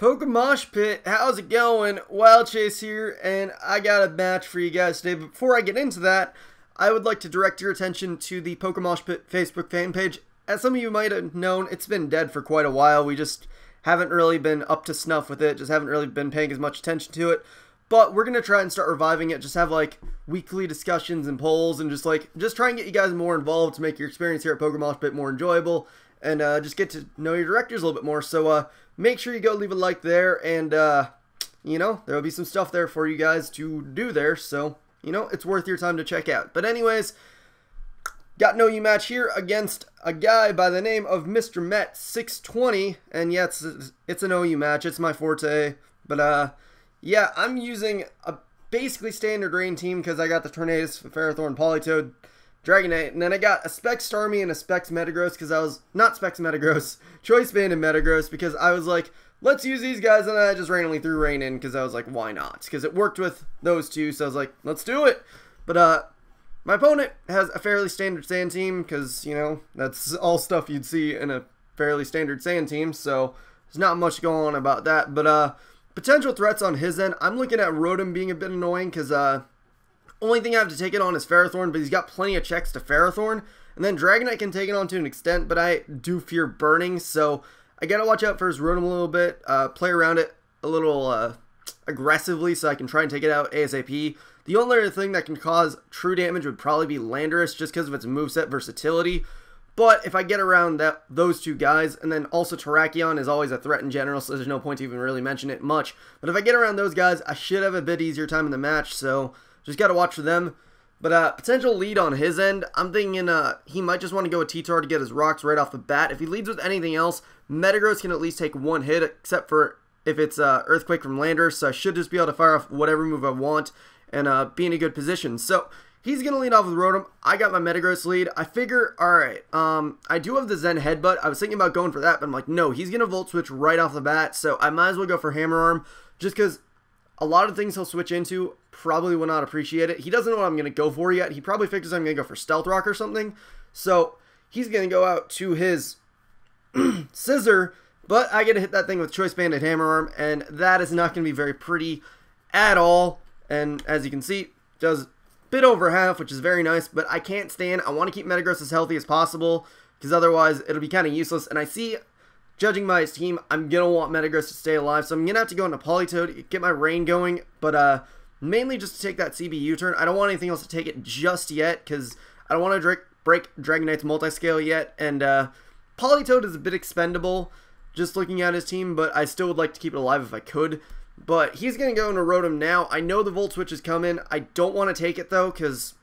PokeMoshPit, how's it going? Wilechase here, and I got a match for you guys today. But before I get into that, I would like to direct your attention to the PokeMoshPit Facebook fan page. As some of you might have known, it's been dead for quite a while. We just haven't really been up to snuff with it, just haven't really been paying as much attention to it. But we're going to try and start reviving it, just have like weekly discussions and polls, and just try and get you guys more involved to make your experience here at PokeMoshPit more enjoyable, and just get to know your directors a little bit more. So make sure you go leave a like there, and you know, there will be some stuff there for you guys to do there, so you know, it's worth your time to check out. But anyways, got an OU match here against a guy by the name of MrMet620, and yeah, it's an OU match, it's my forte. But yeah, I'm using a basically standard rain team because I got the Tornadus, Ferrothorn, Politoed, Dragonite, and then I got a Specs Starmie and a Specs Metagross because I was, not Specs Metagross, Choice Band and Metagross, because I was like, let's use these guys, and I just randomly threw Rain in because I was like, why not? Because it worked with those two, so I was like, let's do it. But my opponent has a fairly standard sand team because, you know, that's all stuff you'd see in a fairly standard sand team, so there's not much going on about that. But potential threats on his end, I'm looking at Rotom being a bit annoying because only thing I have to take it on is Ferrothorn, but he's got plenty of checks to Ferrothorn. And then Dragonite can take it on to an extent, but I do fear burning, so I gotta watch out for his Rotom a little bit, play around it a little aggressively so I can try and take it out ASAP. The only other thing that can cause true damage would probably be Landorus, just because of its moveset versatility. But if I get around those two guys, and then also Terrakion is always a threat in general, so there's no point to even really mention it much. But if I get around those guys, I should have a bit easier time in the match, so just got to watch for them. But potential lead on his end, I'm thinking he might just want to go with T-Tar to get his rocks right off the bat. If he leads with anything else, Metagross can at least take one hit, except for if it's Earthquake from Landorus, so I should just be able to fire off whatever move I want and be in a good position. So he's going to lead off with Rotom. I got my Metagross lead. I figure, alright, I do have the Zen Headbutt. I was thinking about going for that, but I'm like, no, he's going to Volt Switch right off the bat, so I might as well go for Hammer Arm, just because a lot of things he'll switch into probably will not appreciate it. He doesn't know what I'm going to go for yet. He probably figures I'm going to go for Stealth Rock or something. So he's going to go out to his Scissor, but I get to hit that thing with Choice Banded Hammer Arm, and that is not going to be very pretty at all. And as you can see, does a bit over half, which is very nice, but I can't stand. I want to keep Metagross as healthy as possible, because otherwise it'll be kind of useless. And I see, judging by his team, I'm going to want Metagross to stay alive, so I'm going to have to go into Politoed, get my Rain going, but mainly just to take that CBU turn. I don't want anything else to take it just yet, because I don't want to break Dragonite's multiscale yet, and Politoed is a bit expendable, just looking at his team, but I still would like to keep it alive if I could. But he's going to go into Rotom now. I know the Volt Switch is coming. I don't want to take it, though, because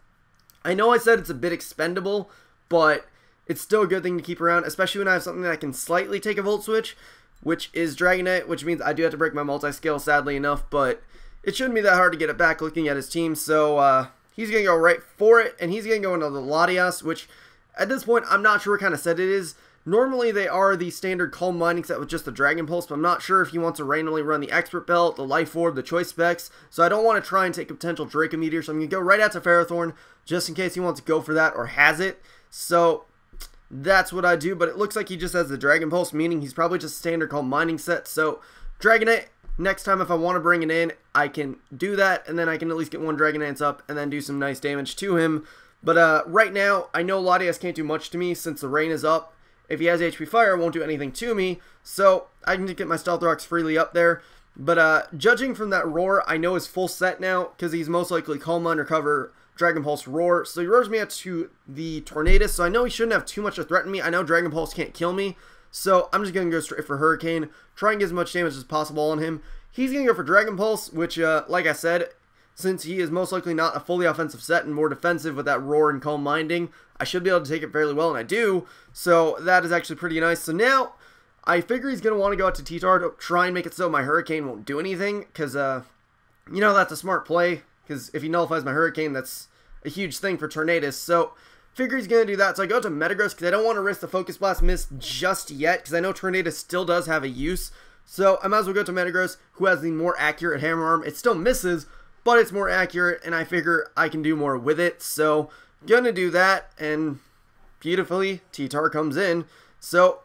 I know I said it's a bit expendable, but it's still a good thing to keep around, especially when I have something that I can slightly take a Volt Switch, which is Dragonite, which means I do have to break my multi-scale, sadly enough, but it shouldn't be that hard to get it back looking at his team, so he's going to go right for it, and he's going to go into the Latias, which at this point, I'm not sure what kind of set it is. Normally, they are the standard Calm Mining set with just the Dragon Pulse, but I'm not sure if he wants to randomly run the Expert Belt, the Life Orb, the Choice Specs, so I don't want to try and take a potential Draco Meteor, so I'm going to go right out to Ferrothorn, just in case he wants to go for that or has it. So that's what I do, but it looks like he just has the Dragon Pulse, meaning he's probably just a standard Calm Mining set. So Dragonite, next time if I want to bring it in, I can do that, and then I can at least get one Dragonite up and then do some nice damage to him. But right now, I know Latias can't do much to me since the rain is up. If he has HP Fire, it won't do anything to me, so I can just get my Stealth Rocks freely up there. But judging from that Roar, I know his full set now, because he's most likely Calm Mind, Recover, Dragon Pulse, Roar. So he roars me out to the Tornadus, so I know he shouldn't have too much to threaten me. I know Dragon Pulse can't kill me, so I'm just going to go straight for Hurricane, try and get as much damage as possible on him. He's going to go for Dragon Pulse, which, like I said, since he is most likely not a fully offensive set and more defensive with that Roar and Calm Minding, I should be able to take it fairly well, and I do. So that is actually pretty nice. So now, I figure he's going to want to go out to T-Tar to try and make it so my Hurricane won't do anything, because, you know, that's a smart play, because if he nullifies my Hurricane, that's a huge thing for Tornadus. So, figure he's going to do that. So I go to Metagross, because I don't want to risk the Focus Blast miss just yet, because I know Tornadus still does have a use. So I might as well go to Metagross, who has the more accurate Hammer Arm. It still misses, but it's more accurate, and I figure I can do more with it. So gonna do that, and beautifully, T-Tar comes in. So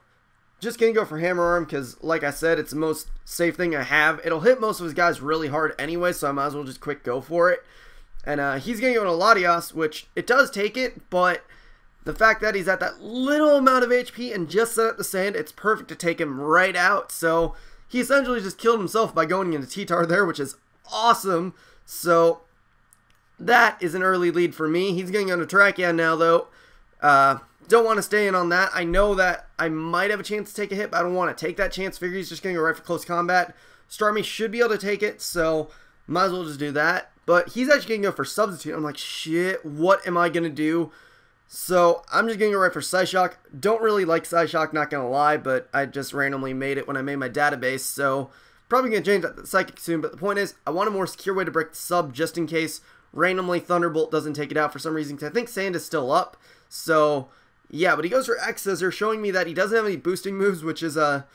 just going to go for Hammer Arm because, like I said, it's the most safe thing I have. It'll hit most of his guys really hard anyway, so I might as well just quick go for it. And he's going to go into Latios, which it does take it, but the fact that he's at that little amount of HP and just set up the sand, it's perfect to take him right out. So he essentially just killed himself by going into T-Tar there, which is awesome. So that is an early lead for me. He's going to go into Terrakion now, though. Don't want to stay in on that. I know that I might have a chance to take a hit, but I don't want to take that chance. Figure he's just going to go right for close combat. Starmie should be able to take it, so might as well just do that. But he's actually going to go for Substitute. I'm like, shit, what am I going to do? So I'm just going to go right for Psyshock. Don't really like Psyshock, not going to lie, but I just randomly made it when I made my database, so probably going to change that to Psychic soon. But the point is, I want a more secure way to break the sub just in case randomly Thunderbolt doesn't take it out for some reason, because I think Sand is still up. So yeah, but he goes for X Scissor, showing me that he doesn't have any boosting moves, which is a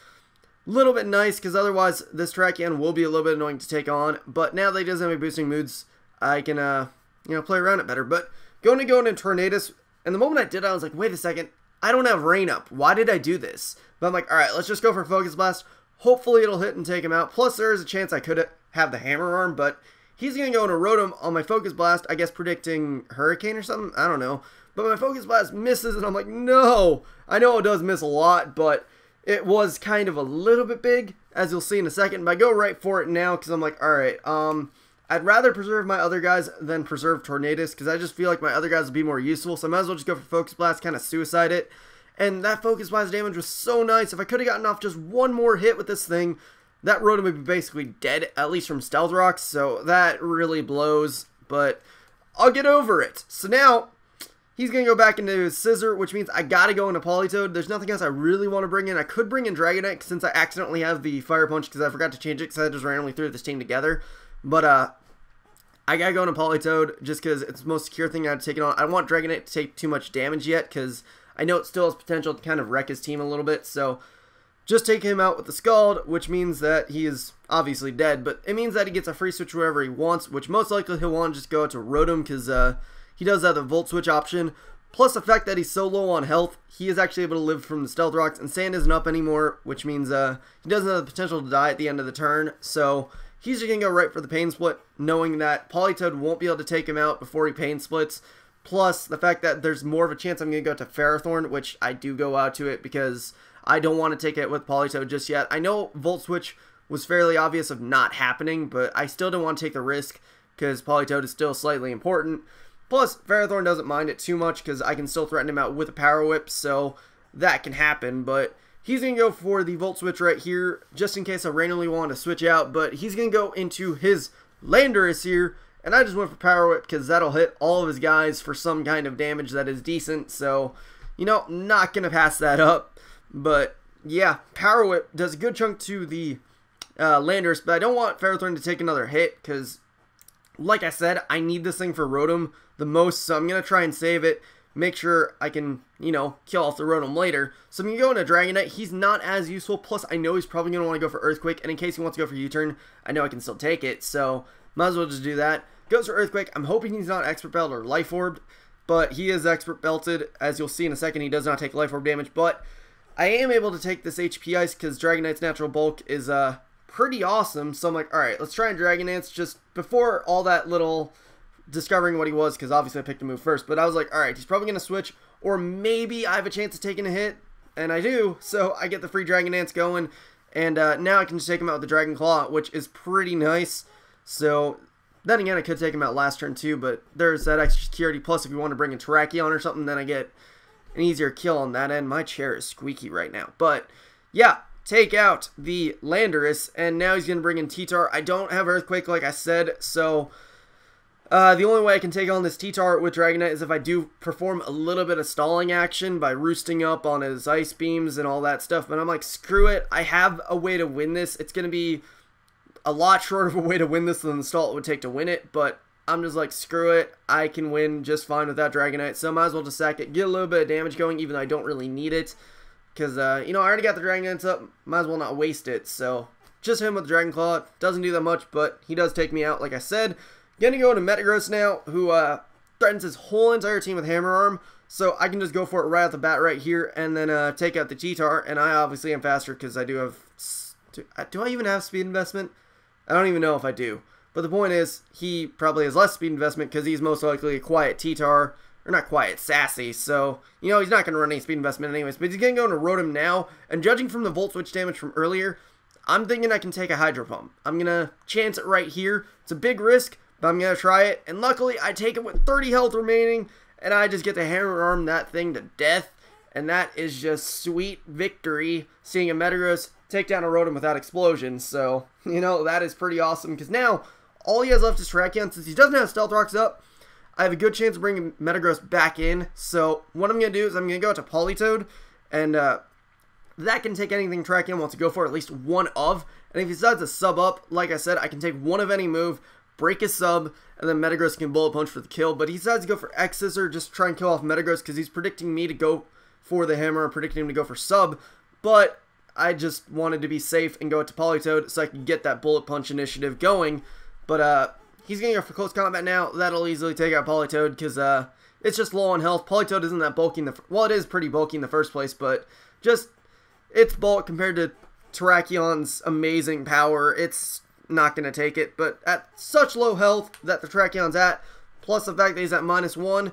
little bit nice, because otherwise this Terrakion will be a little bit annoying to take on. But now that he doesn't have any boosting moves, I can you know, play around it better. But going into Tornadus, and the moment I did, I was like, wait a second, I don't have Rain up. Why did I do this? But I'm like, alright, let's just go for Focus Blast. Hopefully it'll hit and take him out. Plus there is a chance I could have the Hammer Arm, but he's going to go into Rotom on my Focus Blast, I guess predicting Hurricane or something? I don't know. But my Focus Blast misses, and I'm like, no! I know it does miss a lot, but it was kind of a little bit big, as you'll see in a second. But I go right for it now, because I'm like, alright, I'd rather preserve my other guys than preserve Tornadus, because I just feel like my other guys would be more useful, so I might as well just go for Focus Blast, kind of suicide it. And that Focus Blast damage was so nice. If I could have gotten off just one more hit with this thing, that Rotom would be basically dead, at least from Stealth Rocks, so that really blows, but I'll get over it. So now, he's going to go back into his Scissor, which means I got to go into Politoed. There's nothing else I really want to bring in. I could bring in Dragonite since I accidentally have the Fire Punch because I forgot to change it because I just randomly threw this team together. But I got to go into Politoed just because it's the most secure thing I've taken on. I don't want Dragonite to take too much damage yet because I know it still has potential to kind of wreck his team a little bit. So just take him out with the Scald, which means that he is obviously dead. But it means that he gets a free switch wherever he wants, which most likely he'll want to just go out to Rotom because he does have the Volt Switch option. Plus the fact that he's so low on health, he is actually able to live from the Stealth Rocks, and Sand isn't up anymore, which means he doesn't have the potential to die at the end of the turn. So he's just going to go right for the Pain Split, knowing that Politoed won't be able to take him out before he Pain Splits. Plus the fact that there's more of a chance I'm going to go to Ferrothorn, which I do go out to it because I don't want to take it with Politoed just yet. I know Volt Switch was fairly obvious of not happening, but I still don't want to take the risk because Politoed is still slightly important. Plus, Ferrothorn doesn't mind it too much because I can still threaten him out with a Power Whip, so that can happen. But he's going to go for the Volt Switch right here, just in case I randomly want to switch out. But he's going to go into his Landorus here, and I just went for Power Whip because that'll hit all of his guys for some kind of damage that is decent. So, you know, not going to pass that up. But, yeah, Power Whip does a good chunk to the Landorus, but I don't want Ferrothorn to take another hit because, like I said, I need this thing for Rotom the most, so I'm going to try and save it, make sure I can, you know, kill off the Rotom later. So I'm going to go into Dragonite. He's not as useful, plus I know he's probably going to want to go for Earthquake, and in case he wants to go for U-Turn, I know I can still take it, so might as well just do that. Goes for Earthquake. I'm hoping he's not Expert Belt or Life Orbed, but he is Expert Belted. As you'll see in a second, he does not take Life Orb damage, but I am able to take this HP Ice because Dragonite's natural bulk is pretty awesome. So I'm like, alright, let's try and Dragon Dance just before all that little discovering what he was, because obviously I picked a move first. But I was like, alright, he's probably going to switch, or maybe I have a chance of taking a hit, and I do. So I get the free Dragon Dance going, and now I can just take him out with the Dragon Claw, which is pretty nice. So then again, I could take him out last turn too, but there's that extra security. Plus, if you want to bring in Terrakion or something, then I get an easier kill on that end. My chair is squeaky right now. But yeah, take out the Landorus, and now he's going to bring in T-Tar. I don't have Earthquake like I said, so the only way I can take on this T-Tar with Dragonite is if I do perform a little bit of stalling action by roosting up on his Ice Beams and all that stuff. But I'm like, screw it. I have a way to win this. It's going to be a lot shorter of a way to win this than the stall it would take to win it, but I'm just like, screw it. I can win just fine with that Dragonite, so I might as well just sack it, get a little bit of damage going, even though I don't really need it. Because, you know, I already got the Dragon Dance up. Might as well not waste it. So, just him with the Dragon Claw. Doesn't do that much, but he does take me out, like I said. Gonna go into Metagross now, who threatens his whole entire team with Hammer Arm. So I can just go for it right off the bat right here and then take out the T-Tar. And I obviously am faster because I do have... Do I even have speed investment? I don't even know if I do. But the point is, he probably has less speed investment because he's most likely a quiet T-Tar. Or not quiet, sassy. So, you know, he's not going to run any speed investment anyways. But he's going to go into Rotom now. And judging from the Volt Switch damage from earlier, I'm thinking I can take a Hydro Pump. I'm going to chance it right here. It's a big risk, but I'm going to try it. And luckily, I take it with 30 health remaining. And I just get to Hammer Arm that thing to death. And that is just sweet victory. Seeing a Metagross take down a Rotom without explosion. So, you know, that is pretty awesome. Because now, all he has left is Terrakion. Since he doesn't have Stealth Rocks up, I have a good chance of bringing Metagross back in. So, what I'm going to do is I'm going to go out to Politoed. And that can take anything Terrakion wants to go for, at least one of. And if he decides to sub up, like I said, I can take one of any move, break his sub, and then Metagross can Bullet Punch for the kill. But he decides to go for X-Scissor, just try and kill off Metagross because he's predicting me to go for the Hammer, predicting him to go for sub. But I just wanted to be safe and go to Politoed so I could get that Bullet Punch initiative going. But he's going to go for Close Combat now. That'll easily take out Politoed because it's just low on health. Politoed isn't that bulky in the... Well, it is pretty bulky in the first place, but just... Its bulk compared to Terrakion's amazing power, it's not going to take it. But at such low health that the Terrakion's at, plus the fact that he's at -1,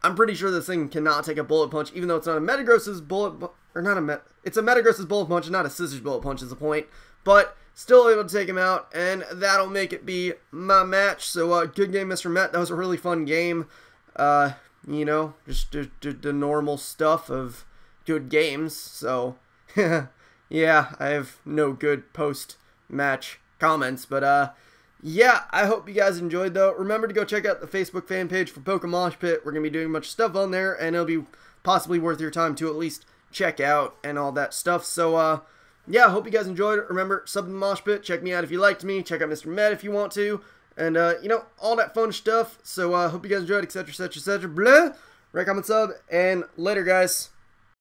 I'm pretty sure this thing cannot take a Bullet Punch, even though it's not a Metagross's Bullet... Or not a... It's a Metagross's Bullet Punch, and not a Scissors Bullet Punch is the point. But still able to take him out, and that'll make it be my match. So, good game, Mr. Met. That was a really fun game. You know, just the normal stuff of good games. So, yeah, I have no good post-match comments. But, yeah, I hope you guys enjoyed, though. Remember to go check out the Facebook fan page for PokeMoshPit. We're going to be doing much stuff on there, and it'll be possibly worth your time to at least check out and all that stuff. So, yeah, I hope you guys enjoyed it. Remember, sub to the Mosh Pit. Check me out if you liked me. Check out Mr. Met if you want to. And, you know, all that fun stuff. So, hope you guys enjoyed, etc., etc., etc. Blah. Rate, comment, sub, and later, guys.